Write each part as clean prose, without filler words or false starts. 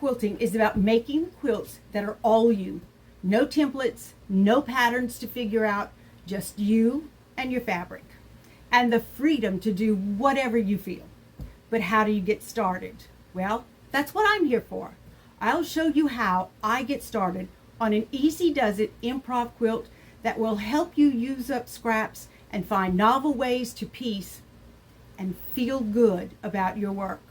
quilting is about making quilts that are all you. No templates, no patterns to figure out, just you and your fabric. And the freedom to do whatever you feel. But how do you get started? Well, that's what I'm here for. I'll show you how I get started on an easy does it improv quilt that will help you use up scraps and find novel ways to piece and feel good about your work.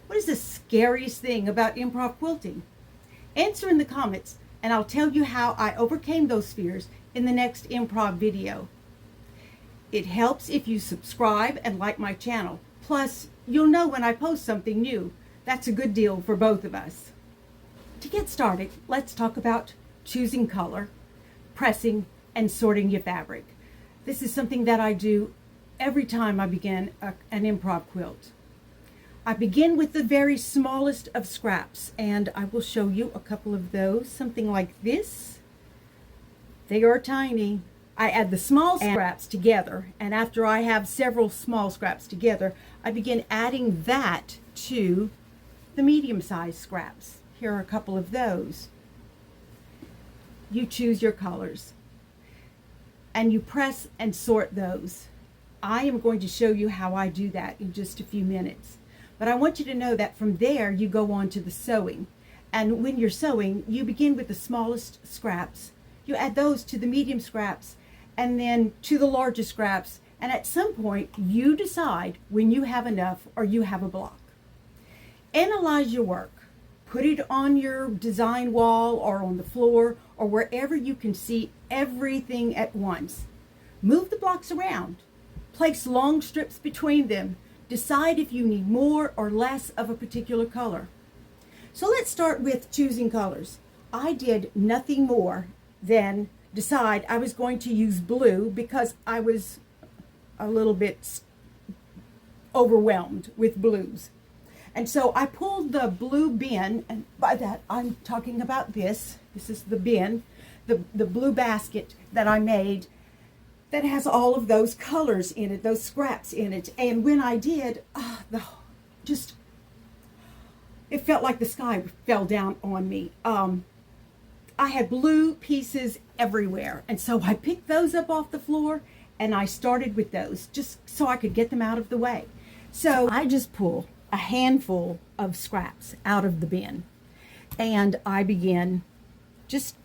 What is the scariest thing about improv quilting? Answer in the comments and I'll tell you how I overcame those fears in the next improv video. It helps if you subscribe and like my channel. Plus, you'll know when I post something new. That's a good deal for both of us. To get started, let's talk about choosing color, pressing, and sorting your fabric. This is something that I do every time I begin an improv quilt. I begin with the very smallest of scraps, and I will show you a couple of those. Something like this. They are tiny. I add the small scraps together, and after I have several small scraps together, I begin adding that to the medium-sized scraps. Here are a couple of those. You choose your colors, and you press and sort those. I am going to show you how I do that in just a few minutes. But I want you to know that from there, you go on to the sewing. And when you're sewing, you begin with the smallest scraps. You add those to the medium scraps, and then to the larger scraps, and at some point you decide when you have enough or you have a block. Analyze your work. Put it on your design wall or on the floor or wherever you can see everything at once. Move the blocks around. Place long strips between them. Decide if you need more or less of a particular color. So let's start with choosing colors. I did nothing more than decide I was going to use blue because I was a little bit overwhelmed with blues. And so I pulled the blue bin, and by that I'm talking about this. This is the bin, the blue basket that I made that has all of those colors in it, those scraps in it. And when I did, it felt like the sky fell down on me. I had blue pieces everywhere. And so I picked those up off the floor and I started with those just so I could get them out of the way. So I just pull a handful of scraps out of the bin and I begin just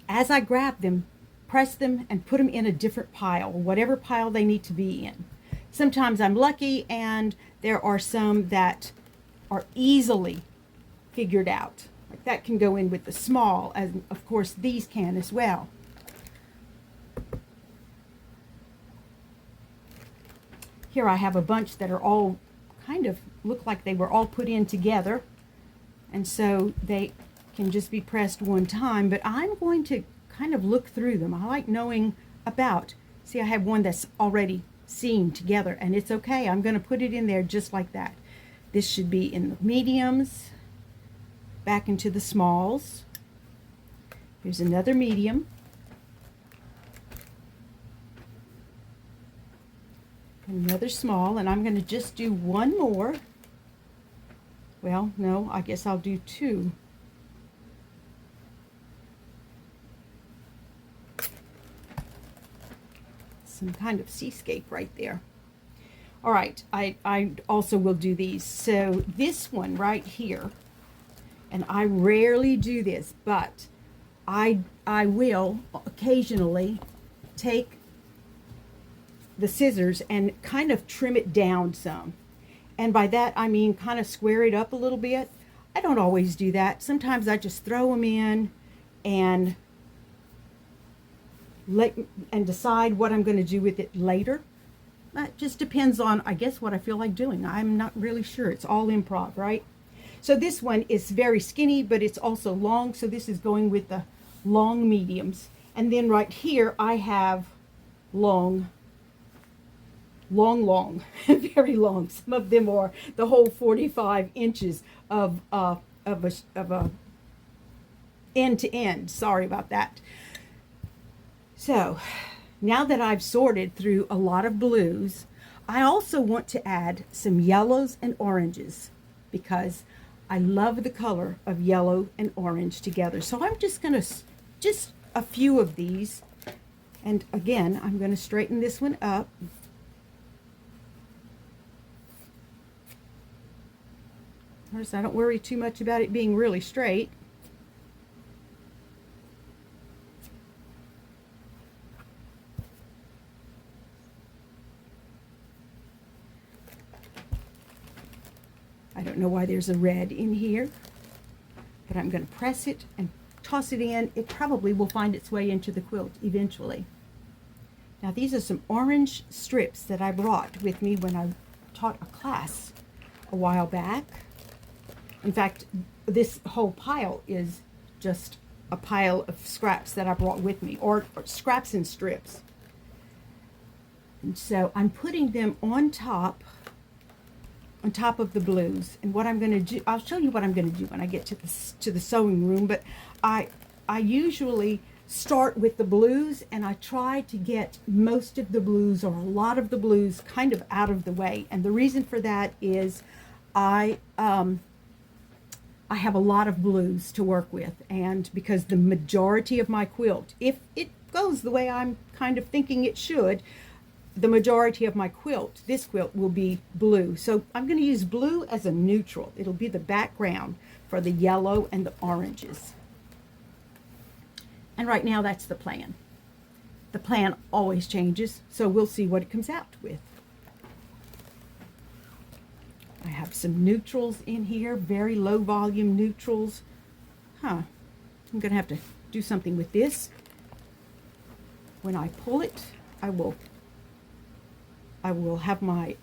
as I grab them, press them and put them in a different pile, whatever pile they need to be in. Sometimes I'm lucky and there are some that are easily figured out. Like that can go in with the small, and of course these can as well. Here I have a bunch that are all kind of look like they were all put in together, and so they can just be pressed one time, but I'm going to kind of look through them. I like knowing about. See, I have one that's already seamed together, and it's okay. I'm going to put it in there just like that. This should be in the mediums, back into the smalls. Here's another medium. Another small, and I'm going to just do one more. Well, no, I guess I'll do two. Some kind of seascape right there. All right, I also will do these. So this one right here, and I rarely do this, but I will occasionally take the scissors and kind of trim it down some. And by that I mean kind of square it up a little bit. I don't always do that. Sometimes I just throw them in and decide what I'm going to do with it later. That just depends on, I guess, what I feel like doing. I'm not really sure. It's all improv, right? So this one is very skinny, but it's also long. So this is going with the long mediums. And then right here I have long, very long. Some of them are the whole 45 inches of a end to end. Sorry about that. So now that I've sorted through a lot of blues, I also want to add some yellows and oranges because I love the color of yellow and orange together. So I'm just going to, just a few of these. And again, I'm going to straighten this one up. Of course, I don't worry too much about it being really straight. I don't know why there's a red in here, but I'm going to press it and toss it in. It probably will find its way into the quilt eventually. Now these are some orange strips that I brought with me when I taught a class a while back. In fact, this whole pile is just a pile of scraps that I brought with me, or scraps and strips. And so I'm putting them on top of the blues. And what I'm going to do, I'll show you what I'm going to do when I get to the sewing room, but I usually start with the blues, and I try to get most of the blues, or a lot of the blues, kind of out of the way. And the reason for that is I have a lot of blues to work with, and because the majority of my quilt, if it goes the way I'm kind of thinking it should, the majority of my quilt, this quilt, will be blue. So I'm going to use blue as a neutral. It'll be the background for the yellow and the oranges. And right now that's the plan. The plan always changes, so we'll see what it comes out with. I have some neutrals in here, very low volume neutrals. I'm going to have to do something with this. When I pull it, I will have my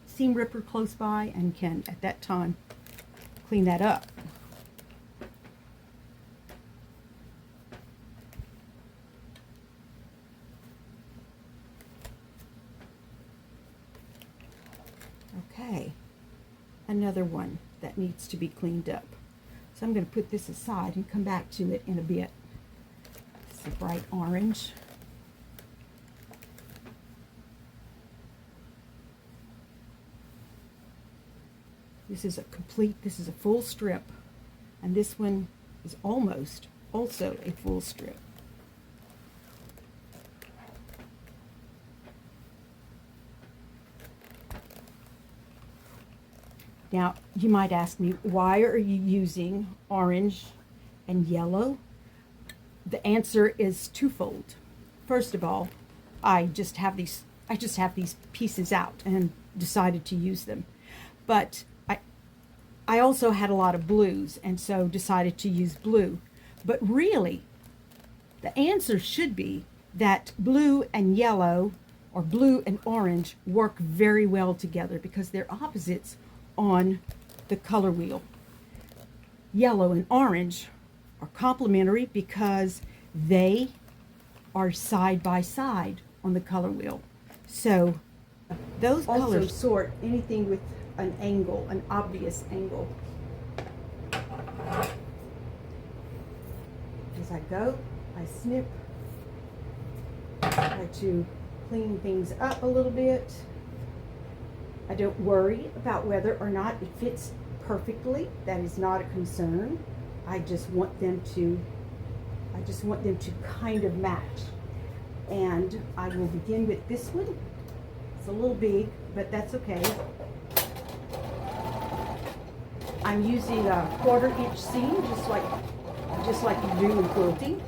seam ripper close by and can at that time clean that up. Okay, another one that needs to be cleaned up. So I'm going to put this aside and come back to it in a bit. It's a bright orange. This is a full strip, and this one is almost also a full strip. Now, you might ask me, why are you using orange and yellow? The answer is twofold. First of all, I just have these pieces out and decided to use them. But I also had a lot of blues, and so decided to use blue. But really, the answer should be that blue and yellow, or blue and orange, work very well together because they're opposites on the color wheel. Yellow and orange are complementary because they are side by side on the color wheel. So those colors also sort anything with an angle, an obvious angle. As I go, I snip, try to clean things up a little bit. I don't worry about whether or not it fits perfectly. That is not a concern. I just want them to kind of match. And I will begin with this one. It's a little big, but that's okay. I'm using a 1/4 inch seam, just like you do in quilting.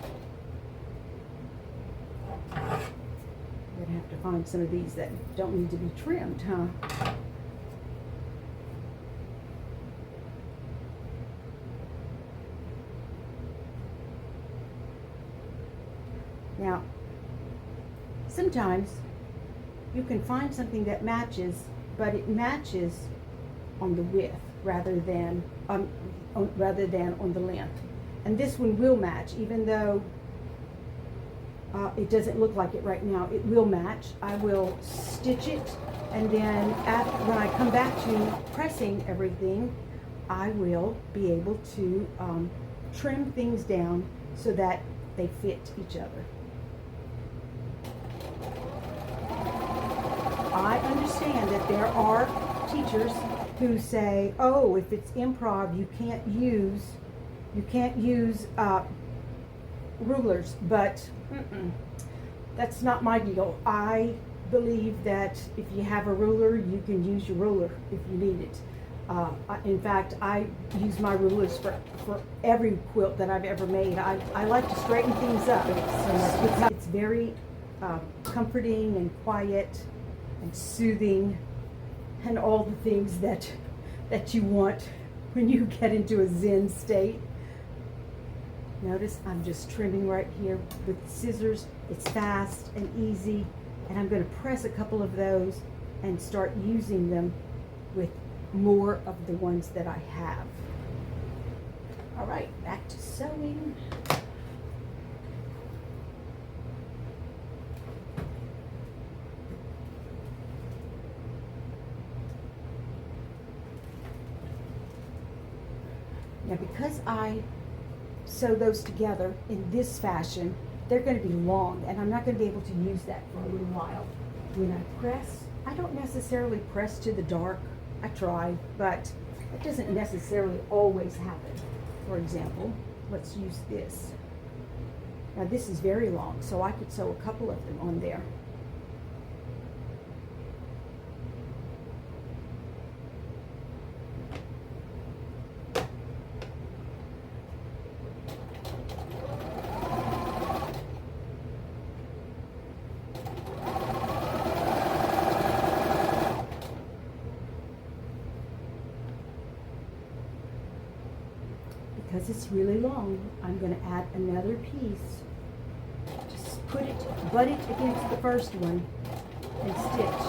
I'm gonna have to find some of these that don't need to be trimmed, huh? Now, sometimes you can find something that matches, but it matches on the width rather than on the length. And this one will match, even though it doesn't look like it right now. It will match. I will stitch it, and then when I come back to pressing everything, I will be able to trim things down so that they fit each other. I understand that there are teachers who say, oh, if it's improv, you can't use rulers, but that's not my deal. I believe that if you have a ruler, you can use your ruler if you need it. In fact, I use my rulers for every quilt that I've ever made. I like to straighten things up. It's very comforting and quiet and soothing and all the things that you want when you get into a Zen state. Notice I'm just trimming right here with scissors. It's fast and easy, and I'm going to press a couple of those and start using them with more of the ones that I have. All right, back to sewing. Now, because I sew those together in this fashion, they're going to be long, and I'm not going to be able to use that for a little while. When I press, I don't necessarily press to the dark. I try, but it doesn't necessarily always happen. For example, let's use this. Now this is very long, so I could sew a couple of them on there. Because it's really long, I'm going to add another piece. Just butt it against the first one and stitch.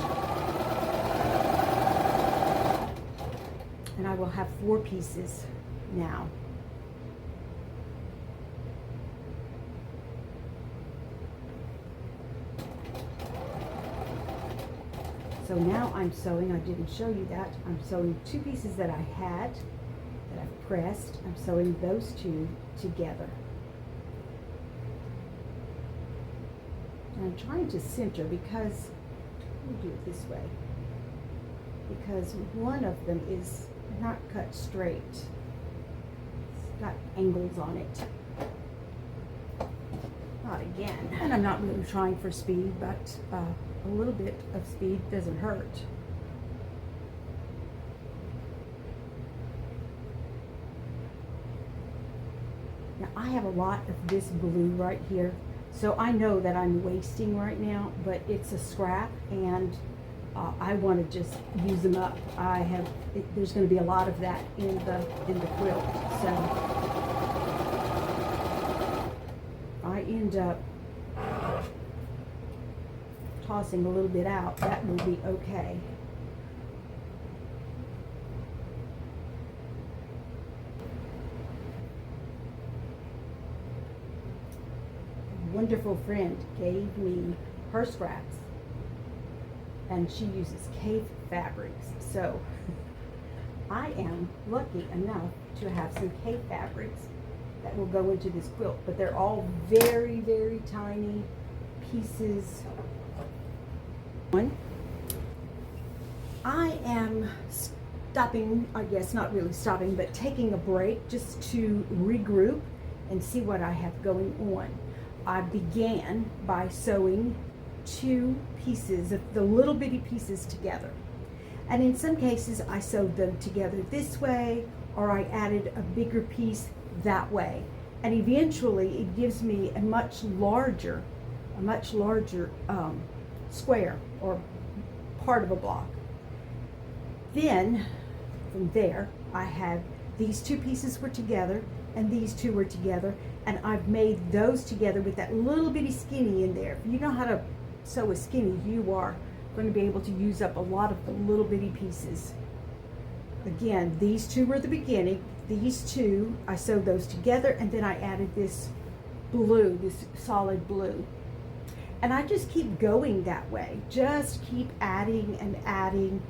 And I will have 4 pieces now. So now I'm sewing, I didn't show you that, I'm sewing 2 pieces that I had that I've pressed. I'm sewing those 2 together. And I'm trying to center because, let me do it this way, because one of them is not cut straight. It's got angles on it. Not again. And I'm not really trying for speed, but a little bit of speed doesn't hurt. Now I have a lot of this blue right here, so I know that I'm wasting right now, but it's a scrap, and I want to just use them up. There's going to be a lot of that in the quilt, so I end up tossing a little bit out. That will be okay. A wonderful friend gave me her scraps, and she uses cave fabrics, so I am lucky enough to have some cave fabrics that will go into this quilt, but they're all very, very tiny pieces. I am stopping, I guess not really stopping, but taking a break just to regroup and see what I have going on. I began by sewing 2 pieces of the little bitty pieces together, and in some cases I sewed them together this way, or I added a bigger piece that way, and eventually it gives me a much larger square or part of a block. Then from there I have these 2 pieces were together and these 2 were together, and I've made those together with that little bitty skinny in there. If you know how to sew a skinny, you are going to be able to use up a lot of the little bitty pieces. Again, these 2 were the beginning. These 2, I sewed those together, and then I added this blue, this solid blue. And I just keep going that way. Just keep adding and adding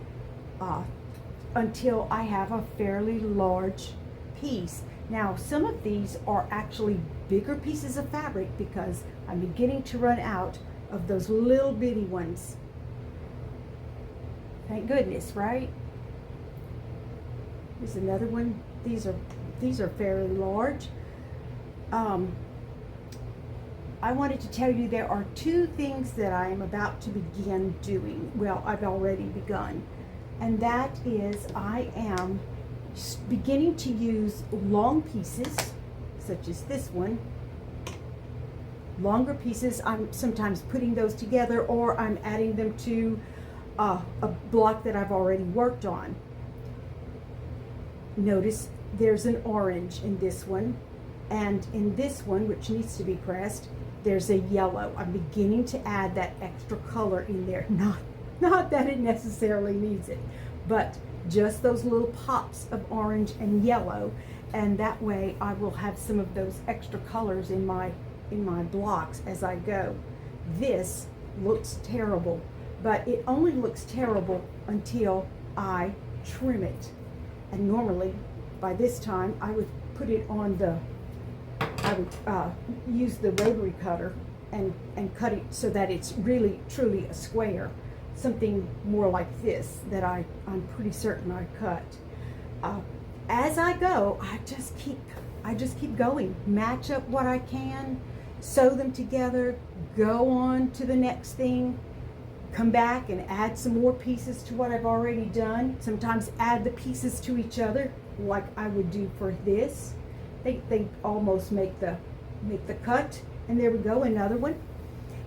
until I have a fairly large piece. Now, some of these are actually bigger pieces of fabric because I'm beginning to run out of those little bitty ones. Thank goodness, right? Here's another one. These are fairly large. I wanted to tell you there are two things that I am about to begin doing. Well, I've already begun. And that is I am beginning to use long pieces, such as this one. Longer pieces, I'm sometimes putting those together, or I'm adding them to a block that I've already worked on. Notice there's an orange in this one, and in this one, which needs to be pressed, there's a yellow. I'm beginning to add that extra color in there. Not that it necessarily needs it, but just those little pops of orange and yellow, and that way I will have some of those extra colors in my blocks as I go. This looks terrible, but it only looks terrible until I trim it. And normally by this time I would put it on I would use the rotary cutter and cut it so that it's really truly a square, something more like this that I'm pretty certain I cut. As I go, I just keep going, match up what I can, sew them together, go on to the next thing, come back and add some more pieces to what I've already done. Sometimes add the pieces to each other, like I would do for this. They almost make the cut, and there we go, another one.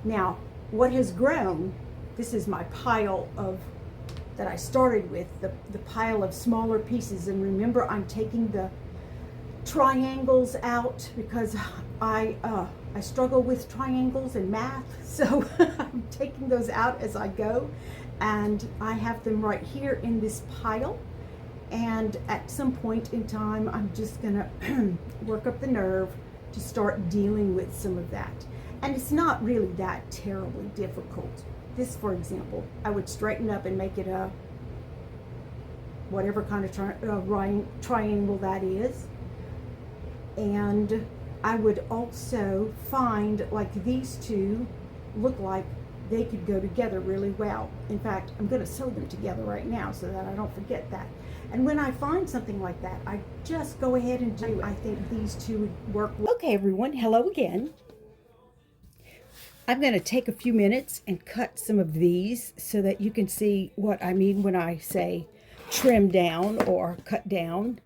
Now, what has grown, this is my pile that I started with, the pile of smaller pieces. And remember, I'm taking the triangles out because I struggle with triangles in math, so I'm taking those out as I go, and I have them right here in this pile. And at some point in time, I'm just gonna work up the nerve to start dealing with some of that. And it's not really that terribly difficult. This, for example, I would straighten up and make it a whatever kind of triangle that is. And I would also find, like, these two look like they could go together really well. In fact, I'm going to sew them together right now so that I don't forget that. And when I find something like that, I just go ahead and do. I think these two would work. Okay, everyone, hello again. I'm going to take a few minutes and cut some of these so that you can see what I mean when I say trim down or cut down.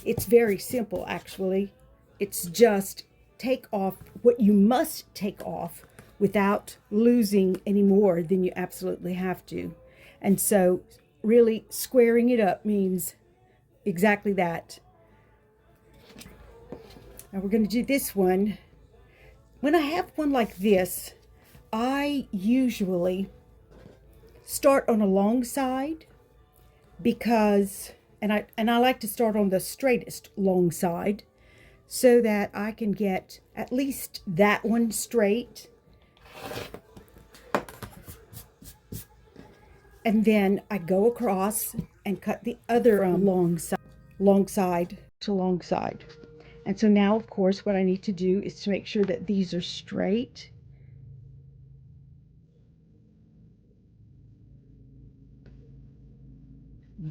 It's very simple, actually. It's just take off what you must take off without losing any more than you absolutely have to. And so really squaring it up means exactly that. Now we're going to do this one. When I have one like this, I usually start on a long side because, and I like to start on the straightest long side so that I can get at least that one straight. And then I go across and cut the other long side to long side. And so now, of course, what I need to do is to make sure that these are straight.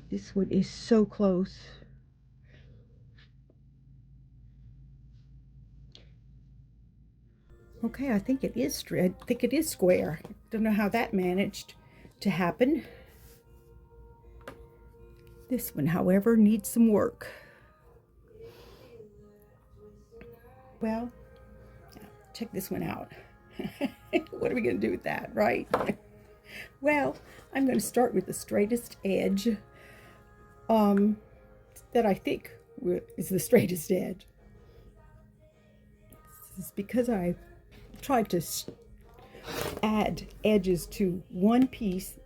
This one is so close. Okay, I think it is straight. I think it is square. Don't know how that managed to happen. This one, however, needs some work. Well, check this one out. What are we going to do with that, right? Well, I'm going to start with the straightest edge that I think is the straightest edge. This is because I tried to add edges to one piece.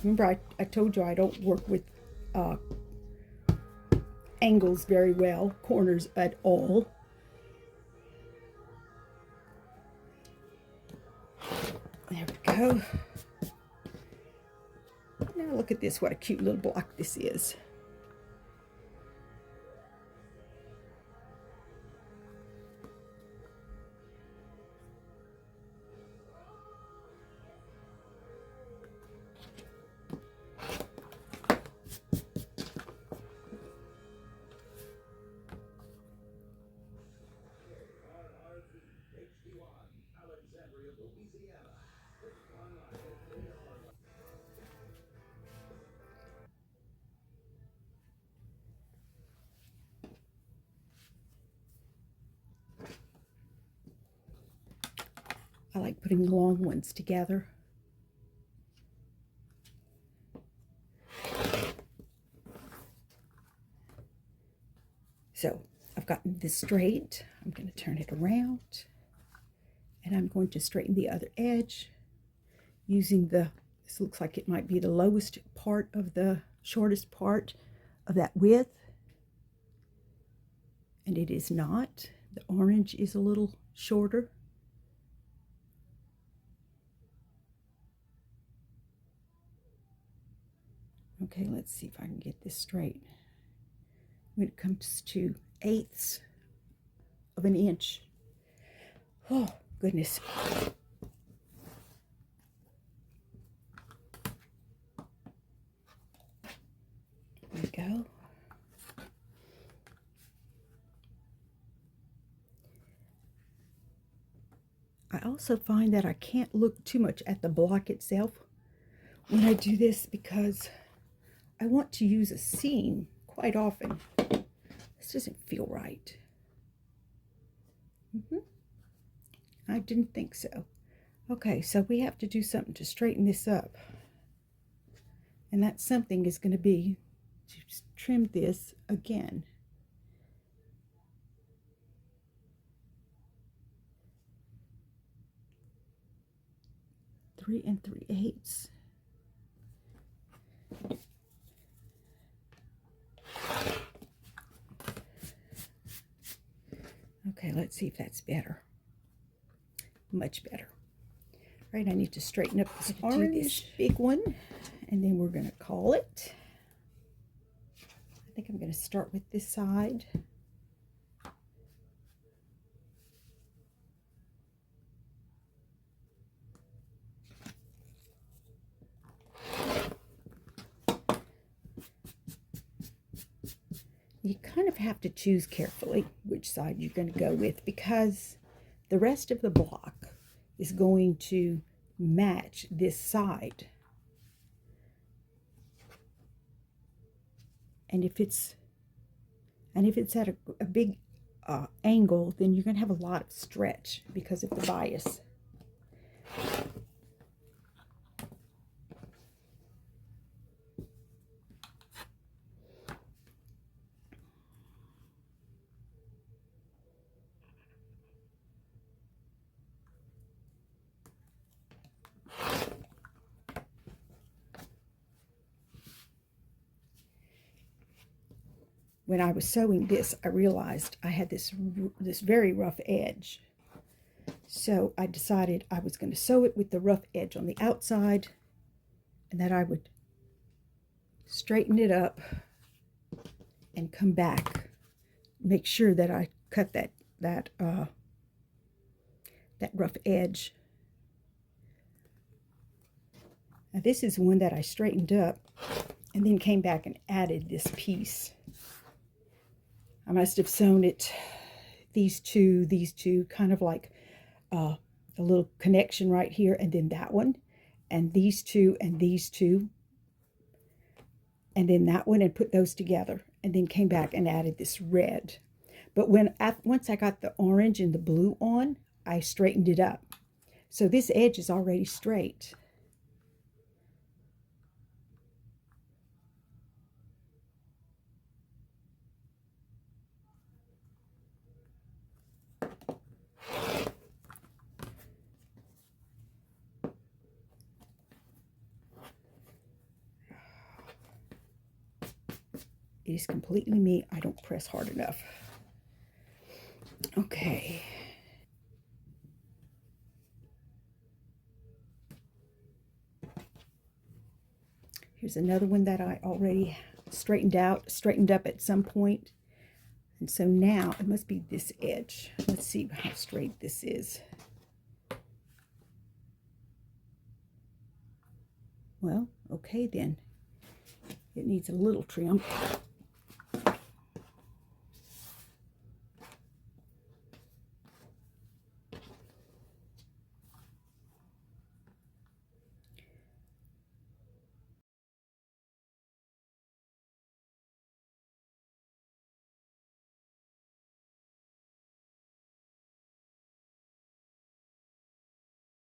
Remember, I told you I don't work with angles very well, corners at all. There we go. Now look at this, what a cute little block this is. I like putting the long ones together. So I've gotten this straight. I'm going to turn it around, and I'm going to straighten the other edge using this looks like it might be the lowest part of the shortest part of that width, and it is not. The orange is a little shorter. Okay, let's see if I can get this straight. When it comes to 1/8 of an inch. Oh, goodness. There we go. I also find that I can't look too much at the block itself when I do this because I want to use a seam quite often. This doesn't feel right. I didn't think so. Okay, so we have to do something to straighten this up. And that something is going to be to trim this again. Three 3/8. Okay, let's see if that's better. Much better. Right, I need to straighten up this orange big one, and then we're going to call it. I think I'm going to start with this side. You kind of have to choose carefully which side you're going to go with because the rest of the block is going to match this side. And if it's at a big angle, then you're going to have a lot of stretch because of the bias. When I was sewing this, I realized I had this very rough edge. So I decided I was going to sew it with the rough edge on the outside, and that I would straighten it up and come back. Make sure that I cut that rough edge. Now this is one that I straightened up and then came back and added this piece. I must have sewn it, these two, kind of like a little connection right here, and then that one, and these two, and then that one, and put those together, and then came back and added this red. But once I got the orange and the blue on, I straightened it up. So this edge is already straight. It is completely me. I don't press hard enough. Okay. Here's another one that I already straightened up at some point. And so now it must be this edge. Let's see how straight this is. Well, okay then. It needs a little trim.